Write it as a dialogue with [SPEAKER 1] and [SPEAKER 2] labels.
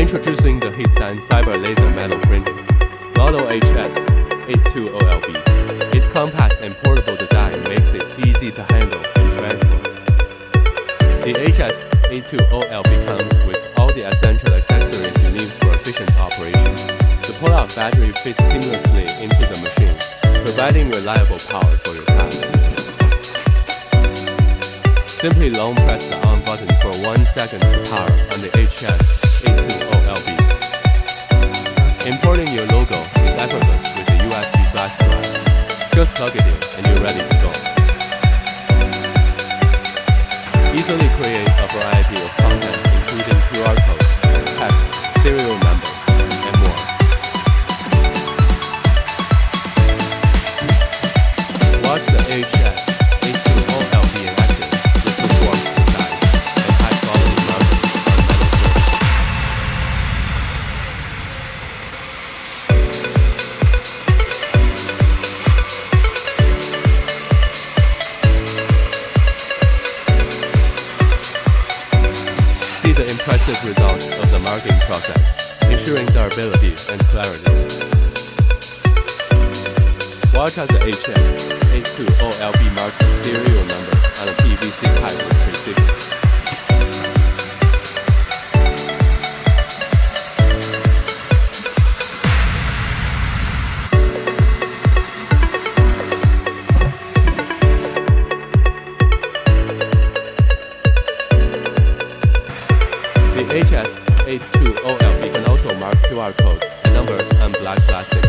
[SPEAKER 1] Introducing the HeatSign Fiber Laser Metal Printer, model HS-820LB. Its compact and portable design makes it easy to handle and transfer. The HS-820LB comes with all the essential accessories you need for efficient operation. The pull-out battery fits seamlessly into the machine, providing reliable power for your task. Simply long press the on button for 1 second to power on the HS-820LB. Importing your logo is effortless with the USB flash drive. Just plug it in and you're ready to go. Easily create a variety of content including QR codes, text, serial numbers, and more. Watch the HS-820LB in action with the form design and high-quality marking on metal surface. See the impressive results of the marking process, ensuring durability and clarity. Watch as the HS-820LB marks the serial number on a PVC pipe with precision. The HS-820LB can also mark QR codes and numbers on black plastic.